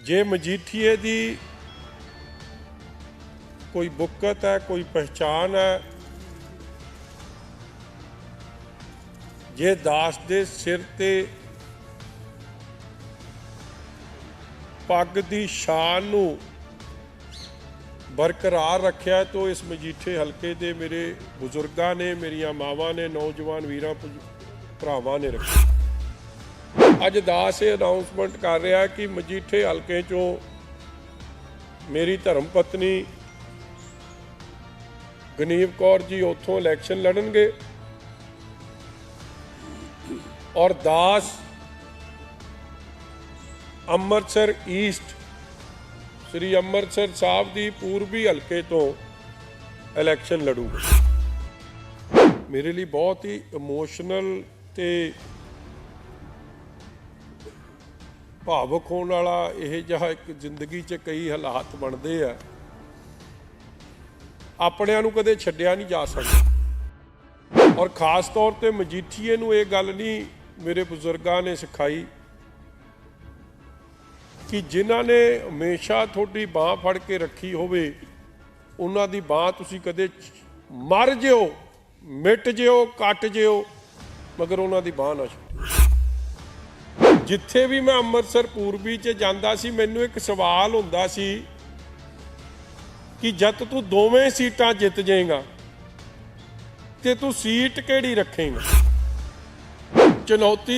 जे मजीठीए दी कोई बुकत है, कोई पहचान है, जे दास दे सिर ते पग दी शान नूं बरकरार रखिया तो इस मजीठे हल्के दे मेरे बुजुर्गां ने, मेरिया मावां ने, नौजवान वीरां भरावां ने रखी। अज दास ये अनाउंसमेंट कर रहा कि मजीठे हल्के चों मेरी धर्म पत्नी गनीव कौर जी उत्थों इलैक्शन लड़नगे और दास अमृतसर ईस्ट श्री अमृतसर साहब की पूर्वी हल्के तो इलैक्शन लड़ूगा। मेरे लिए बहुत ही इमोशनल ते भावुक होने वाला यह जिहा एक जिंदगी च कई हालात बनते हैं, अपनिਆਂ ਨੂੰ कदे छड्डिया नहीं जा सकता। और खास तौर पर मजीठीए ਨੂੰ ਇਹ गल नहीं मेरे बुजुर्गों ने सिखाई कि जिन्हां ने हमेशा थोड़ी बांह फड़ के रखी होवे उन्हां दी बांह तुसीं कदे मर जिओ, मिट जिओ, कट जिओ, मगर उन्हां दी बांह ना छड्डिओ। जिथे भी मैं अमृतसर पूर्वी च जांदा सी मैनूं एक सवाल हुंदा सी कि जद तू दोवें सीटां जित जाएगा ते तू सीट किहड़ी रखेगा। चुनौती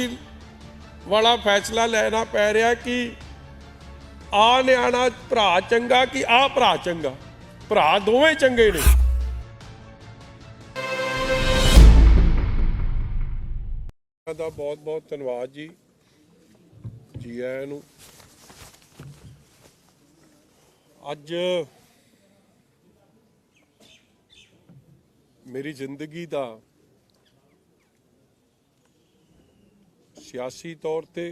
वाला फैसला लेना पै रहा कि आ न्याणा भरा चंगा कि आ भरा चंगा, भरा दोवें चंगे ने। बहुत बहुत धन्यवाद जी, जी आया नूं। अज मेरी जिंदगी दा सियासी तौर ते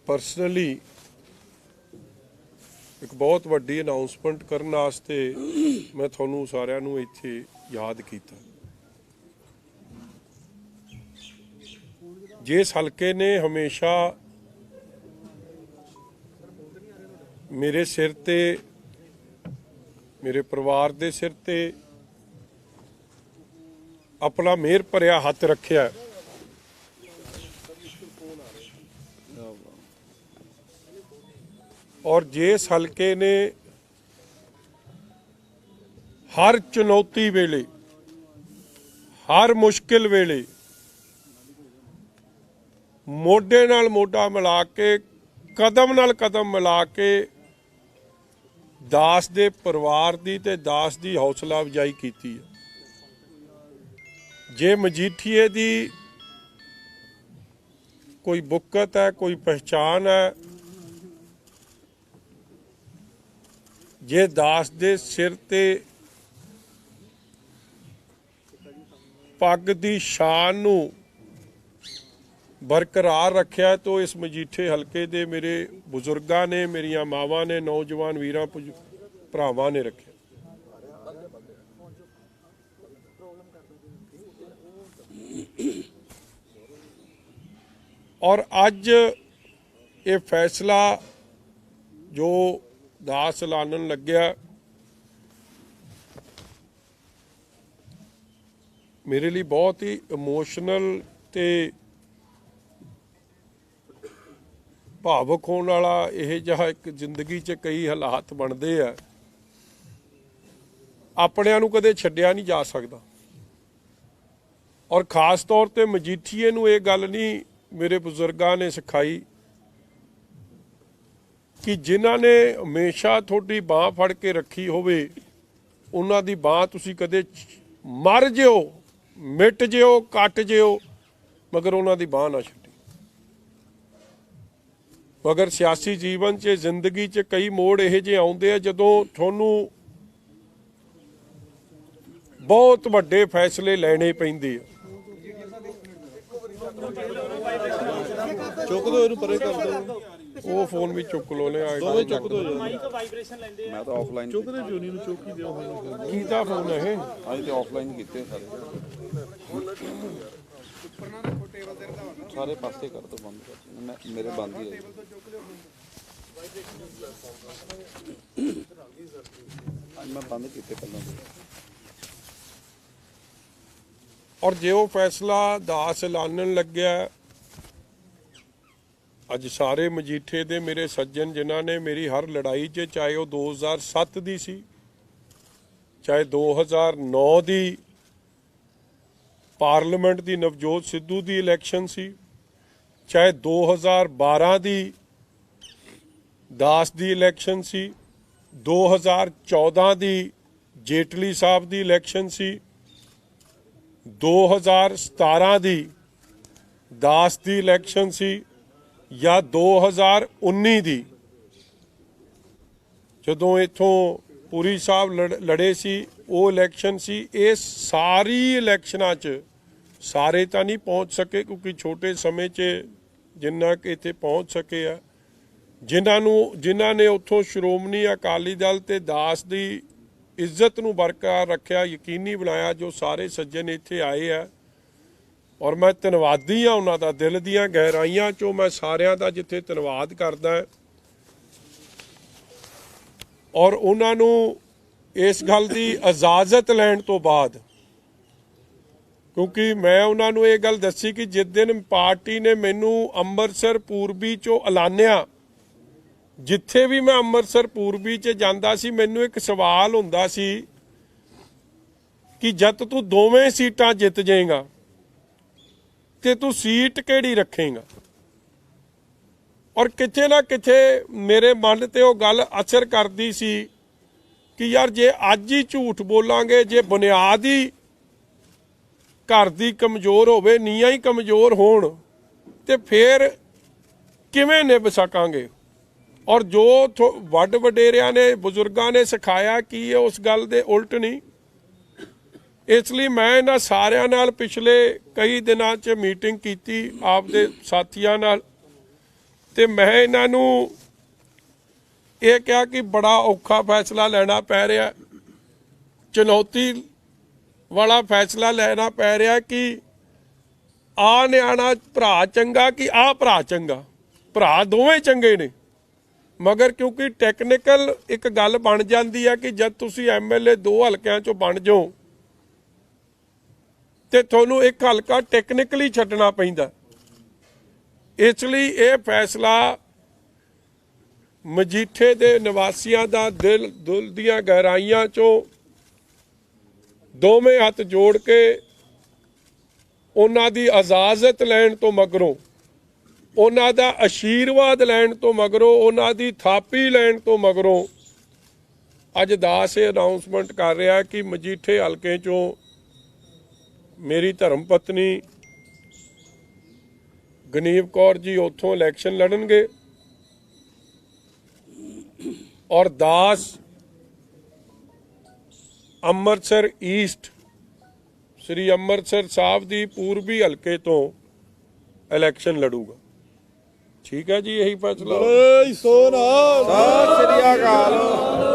परसनली एक बहुत वड्डी अनाउंसमेंट करने वास्ते मैं तुहानूं सारिआं नूं इत्थे याद कीता। जिस हल्के ने हमेशा मेरे सिर ते, मेरे परिवार दे सिर ते अपना मेहर भरिया हथ रखिया, और जिस हल्के ने हर चुनौती वेले, हर मुश्किल वेले मोढे नाल मोढा मिला के, कदम नाल कदम मिला के दास दे परिवार दी ते दास दी हौसला अफजाई कीती है। जे मजीठीए दी कोई बुकत है, कोई पहचान है, जे दास दे सिर ते पग दी शान नूं बरकरार रखिया तो इस मजीठे हल्के दे मेरे बुजुर्गां ने, मेरिया मावां ने, नौजवान वीरां भरावां ने रखिया। और अज ये फैसला जो दास ऐलानन लग्या मेरे लिए बहुत ही इमोशनल ते भावुक होने वाला यह जिहा एक जिंदगी च कई हालात बनते हैं, अपनिਆਂ ਨੂੰ कदे छड्डिया नहीं जा सकता। और खास तौर पर मजीठीए ਨੂੰ ਇਹ गल नहीं मेरे बुजुर्गों ने सिखाई कि जिन्हां ने हमेशा थोड़ी बांह फड़ के रखी होवे उन्हां दी बांह तुसीं कदे मर जिओ, मिट जिओ, कट जिओ, मगर उन्हां दी बांह ना छड्डिओ। मगर सियासी जीवन च, जिंदगी च कई मोड़ यह जे आउंदे आ जदों तुहानूं बहुत वड्डे फैसले लैणे पैंदे आ। चुक दो, परे कर दो। ਉਹ ਫੋਨ ਵੀ ਚੁੱਕ ਲੋ ਨੇ ਦੋਵੇਂ ਚੁੱਕ ਦੋ ਜੀ। ਮਾਈਕ ਵਾਈਬ੍ਰੇਸ਼ਨ ਲੈਂਦੇ ਆ। ਮੈਂ ਤਾਂ ਆਫਲਾਈਨ ਚੁੱਕਦੇ ਕਿਉਂ ਨਹੀਂ, ਚੁੱਕ ਹੀ ਦਿਓ। ਕੀ ਦਾ ਫੋਨ ਹੈ ਇਹ? ਅੱਜ ਤੇ ਆਫਲਾਈਨ ਕੀਤੇ ਸਾਰੇ। ਸਾਰੇ ਪਾਸੇ ਕਰ ਦੋ ਬੰਦ ਕਰ ਮੈਂ ਮੇਰੇ ਬੰਦ ਹੀ ਹੈ ਅੱਜ ਮੈਂ ਬੰਦ ਕੀਤੇ ਪਹਿਲਾਂ ਔਰ ਜੇ ਉਹ ਫੈਸਲਾ ਦਾਸ ਐਲਾਨਣ ਲੱਗਿਆ, ਅੱਜ ਸਾਰੇ ਮਜੀਠੇ ਦੇ ਮੇਰੇ ਸੱਜਣ ਜਿਨ੍ਹਾਂ ਨੇ ਮੇਰੀ ਹਰ ਲੜਾਈ 'ਚ, ਚਾਹੇ ਉਹ 2007 ਦੀ ਸੀ, ਚਾਹੇ 2009 ਦੀ ਪਾਰਲੀਮੈਂਟ ਦੀ ਨਵਜੋਤ ਸਿੱਧੂ ਦੀ ਇਲੈਕਸ਼ਨ ਸੀ, ਚਾਹੇ 2012 ਦੀ ਦਾਸ ਦੀ ਇਲੈਕਸ਼ਨ ਸੀ, 2014 ਦੀ ਜੇਟਲੀ ਸਾਹਿਬ ਦੀ ਇਲੈਕਸ਼ਨ ਸੀ, 2017 ਦੀ ਦਾਸ ਦੀ ਇਲੈਕਸ਼ਨ ਸੀ, ਜਾਂ 2019 ਦੀ ਜਦੋਂ ਇੱਥੋਂ ਪੁਰੀ ਸਾਹਿਬ ਲੜੇ ਸੀ ਉਹ ਇਲੈਕਸ਼ਨ ਸੀ। ਇਹ ਸਾਰੀ ਇਲੈਕਸ਼ਨਾਂ 'ਚ ਸਾਰੇ ਤਾਂ ਨਹੀਂ ਪਹੁੰਚ ਸਕੇ ਕਿਉਂਕਿ ਛੋਟੇ ਸਮੇਂ 'ਚ ਜਿੰਨਾ ਕਿ ਇੱਥੇ ਪਹੁੰਚ ਸਕੇ ਆ, ਜਿਨ੍ਹਾਂ ਨੇ ਉੱਥੋਂ ਸ਼੍ਰੋਮਣੀ ਅਕਾਲੀ ਦਲ ਤੇ ਦਾਸ ਦੀ ਇੱਜ਼ਤ ਨੂੰ ਬਰਕਰਾਰ ਰੱਖਿਆ, ਯਕੀਨੀ ਬਣਾਇਆ, ਜੋ ਸਾਰੇ ਸੱਜਣ ਇੱਥੇ ਆਏ ਆ। ਔਰ ਮੈਂ ਧੰਨਵਾਦੀ ਹਾਂ ਉਹਨਾਂ ਦਾ, ਦਿਲ ਦੀਆਂ ਗਹਿਰਾਈਆਂ 'ਚੋਂ ਮੈਂ ਸਾਰਿਆਂ ਦਾ ਜਿੱਥੇ ਧੰਨਵਾਦ ਕਰਦਾ, ਔਰ ਉਹਨਾਂ ਨੂੰ ਇਸ ਗੱਲ ਦੀ ਇਜਾਜ਼ਤ ਲੈਣ ਤੋਂ ਬਾਅਦ, ਕਿਉਂਕਿ ਮੈਂ ਉਹਨਾਂ ਨੂੰ ਇਹ ਗੱਲ ਦੱਸੀ ਕਿ ਜਿਸ ਦਿਨ ਪਾਰਟੀ ਨੇ ਮੈਨੂੰ ਅੰਮ੍ਰਿਤਸਰ ਪੂਰਬੀ 'ਚੋਂ ਐਲਾਨਿਆ, ਜਿੱਥੇ ਵੀ ਮੈਂ ਅੰਮ੍ਰਿਤਸਰ ਪੂਰਬੀ 'ਚ ਜਾਂਦਾ ਸੀ ਮੈਨੂੰ ਇੱਕ ਸਵਾਲ ਹੁੰਦਾ ਸੀ ਕਿ ਜਦ ਤੂੰ ਦੋਵੇਂ ਸੀਟਾਂ ਜਿੱਤ ਜਾਏਗਾ ਤੇ ਤੂੰ ਸੀਟ ਕਿਹੜੀ ਰੱਖੇਗਾ। ਔਰ ਕਿਤੇ ਨਾ ਕਿਤੇ ਮੇਰੇ ਮਨ ਤੇ ਉਹ ਗੱਲ ਅਸਰ ਕਰਦੀ ਸੀ ਕਿ ਯਾਰ ਜੇ ਅੱਜ ਹੀ ਝੂਠ ਬੋਲਾਂਗੇ, ਜੇ ਬੁਨਿਆਦ ਹੀ ਘਰ ਦੀ ਕਮਜ਼ੋਰ ਹੋਵੇ, ਨੀਆਂ ਹੀ ਕਮਜ਼ੋਰ ਹੋਣ, ਤੇ ਫਿਰ ਕਿਵੇਂ ਨਿਭ ਸਕਾਂਗੇ। ਔਰ ਜੋ ਵੱਡ ਵਡੇਰਿਆਂ ਨੇ, ਬਜ਼ੁਰਗਾਂ ਨੇ ਸਿਖਾਇਆ ਕਿ ਇਹ ਉਸ ਗੱਲ ਦੇ ਉਲਟ ਨਹੀਂ। ਇਸ ਲਈ ਮੈਂ ਇਹਨਾਂ ਸਾਰਿਆਂ ਨਾਲ ਪਿਛਲੇ ਕਈ ਦਿਨਾਂ 'ਚ ਮੀਟਿੰਗ ਕੀਤੀ ਆਪਦੇ ਸਾਥੀਆਂ ਨਾਲ, ਤੇ ਮੈਂ ਇਹਨਾਂ ਨੂੰ ਇਹ ਕਿਹਾ ਕਿ ਬੜਾ ਔਖਾ ਫੈਸਲਾ ਲੈਣਾ ਪੈ ਰਿਹਾ, ਚੁਣੌਤੀ ਵਾਲਾ ਫੈਸਲਾ ਲੈਣਾ ਪੈ ਰਿਹਾ ਕਿ ਆਹ ਨਿਆਣਾ ਭਰਾ ਚੰਗਾ ਕਿ ਆਹ ਭਰਾ ਚੰਗਾ। ਭਰਾ ਦੋਵੇਂ ਚੰਗੇ ਨੇ, ਮਗਰ ਕਿਉਂਕਿ ਟੈਕਨੀਕਲ ਇੱਕ ਗੱਲ ਬਣ ਜਾਂਦੀ ਹੈ ਕਿ ਜਦ ਤੁਸੀਂ MLA 2 ਹਲਕਿਆਂ 'ਚੋਂ ਬਣ ਜਾਓ ਤੇ ਤੁਹਾਨੂੰ ਇੱਕ ਹਲਕਾ ਟੈਕਨੀਕਲੀ ਛੱਡਣਾ ਪੈਂਦਾ। ਇਸ ਲਈ ਇਹ ਫੈਸਲਾ ਮਜੀਠੇ ਦੇ ਨਿਵਾਸੀਆਂ ਦਾ ਦਿਲ ਦੀਆਂ ਗਹਿਰਾਈਆਂ 'ਚੋਂ ਦੋਵੇਂ ਹੱਥ ਜੋੜ ਕੇ ਉਹਨਾਂ ਦੀ ਇਜਾਜ਼ਤ ਲੈਣ ਤੋਂ ਮਗਰੋਂ, ਉਹਨਾਂ ਦਾ ਆਸ਼ੀਰਵਾਦ ਲੈਣ ਤੋਂ ਮਗਰੋਂ, ਉਹਨਾਂ ਦੀ ਥਾਪੀ ਲੈਣ ਤੋਂ ਮਗਰੋਂ ਅੱਜ ਦਾਸ ਇਹ ਅਨਾਉਂਸਮੈਂਟ ਕਰ ਰਿਹਾ ਕਿ ਮਜੀਠੇ ਹਲਕੇ 'ਚੋਂ ਮੇਰੀ ਧਰਮ ਪਤਨੀ ਗਨੀਵ ਕੌਰ ਜੀ ਉੱਥੋਂ ਇਲੈਕਸ਼ਨ ਲੜਨਗੇ, ਔਰ ਦਾਸ ਅੰਮ੍ਰਿਤਸਰ ਈਸਟ ਸ੍ਰੀ ਅੰਮ੍ਰਿਤਸਰ ਸਾਹਿਬ ਦੀ ਪੂਰਬੀ ਹਲਕੇ ਤੋਂ ਇਲੈਕਸ਼ਨ ਲੜੂਗਾ। ਠੀਕ ਹੈ ਜੀ, ਇਹੀ ਫੈਸਲਾ। ਸੋਨਾ ਸਤਿ ਸ੍ਰੀ ਅਕਾਲ।